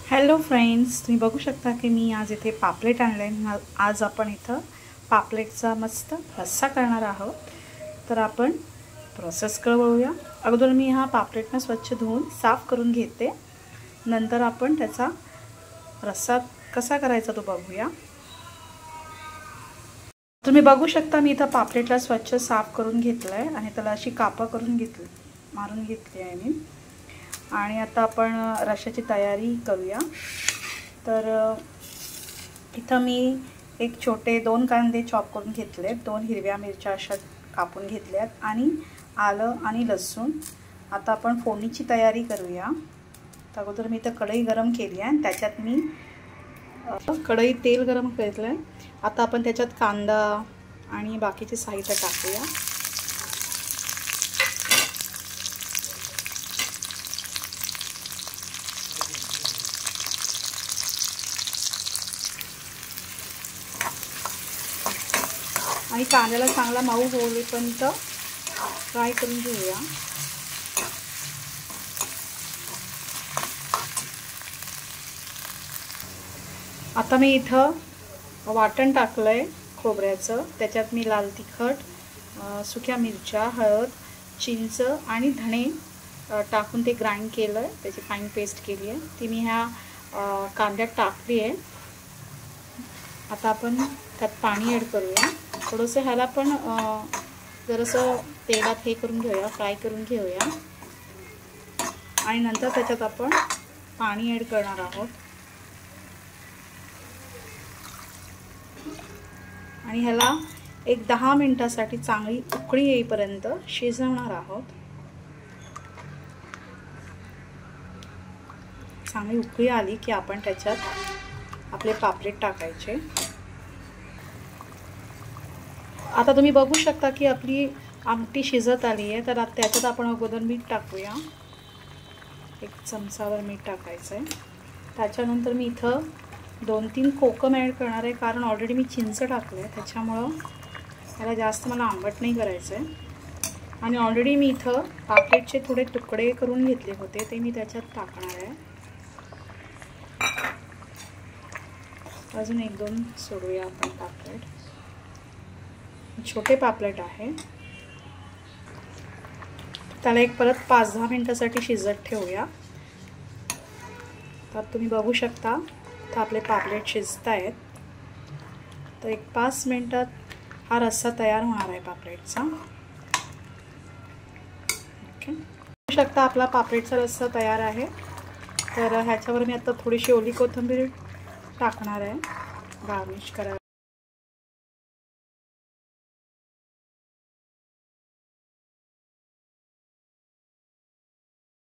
Hello friends, तुम्ही बघू शकता की मी आज इथे पापलेट आणले. आज आपण इथं पापलेटचा मस्त रस्सा करणार आहोत. तर आपण प्रोसेसकडे वळूया. अगोदर मी हा पापलेटना स्वच्छ धुवून साफ करून घेते. नंतर आपण त्याचा रस्सा कसा करायचा तो बघूया. तुम्ही बघू शकता मी इथं पापलेटला स्वच्छ साफ करून घेतलं आहे आणि त्याला अशी कापं करून मारून घेतली आहे मी. आणि आता आपण रश्श्याची तयारी करूया. तर इथं मी एक छोटे 2 कांदे चॉप करून घेतले, 2 हिरव्या मिरच्या अशा कापून घेतल्यात आणि आलं आणि लसूण. आता आपण फोडणीची तयारी करूया. तर अगोदर मी इथं कढई गरम केली आहे आणि त्याच्यात मी कढईत तेल गरम केलं आहे. आता आपण त्याच्यात कांदा आणि बाकीचे साहित्य टाकूया. आणि कांद्याला चांगला मऊ होईपर्यंत फ्राय करून घेऊया. आता मी इथं वाटण टाकलं आहे खोबऱ्याचं. त्याच्यात मी लाल तिखट, सुक्या मिरच्या, हळद, चिंच आणि धणे टाकून ते ग्राइंड केलं आहे. त्याची फाईन पेस्ट केली आहे. ती मी ह्या कांद्यात टाकली आहे. आता आपण त्यात पाणी ॲड करूया. थोडंसं ह्याला पण जरासं तेलात हे करून घेऊया, फ्राय करून घेऊया. आणि नंतर त्याच्यात आपण पाणी ॲड करणार आहोत आणि ह्याला एक 10 मिनिटासाठी चांगली उकळी येईपर्यंत शिजवणार आहोत. चांगली उकळी आली की आपण त्याच्यात आपले पापलेट टाकायचे. आता तुम्ही बघू शकता की आपली आमटी शिजत आली आहे. तर त्याच्यात आपण अगोदर मीठ टाकूया. 1 चमचावर मीठ टाकायचं आहे. त्याच्यानंतर मी इथं 2-3 कोकम ॲड करणार आहे, कारण ऑलरेडी मी चिंच टाकलं आहे. त्याच्यामुळं त्याला जास्त मला आंबट नाही करायचं आहे. आणि ऑलरेडी मी इथं पापलेटचे थोडे तुकडे करून घेतले होते, ते मी त्याच्यात टाकणार आहे. अजून 1-2 सोडूया आपण पापलेट. छोटे पापलेट आहे. त्याला एक परत 5-10 मिनिटासाठी शिजत ठेवूया. तर तुम्ही बघू शकता तर आपले पापलेट शिजत आहेत. तर एक 5 मिनिटात हा रस्सा तयार होणार आहे पापलेटचा. ओके, बघू शकता आपला पापलेटचा रस्सा तयार आहे. तर ह्याच्यावर मी आता थोडीशी ओली कोथिंबीर टाकणार आहे गार्निश करायला.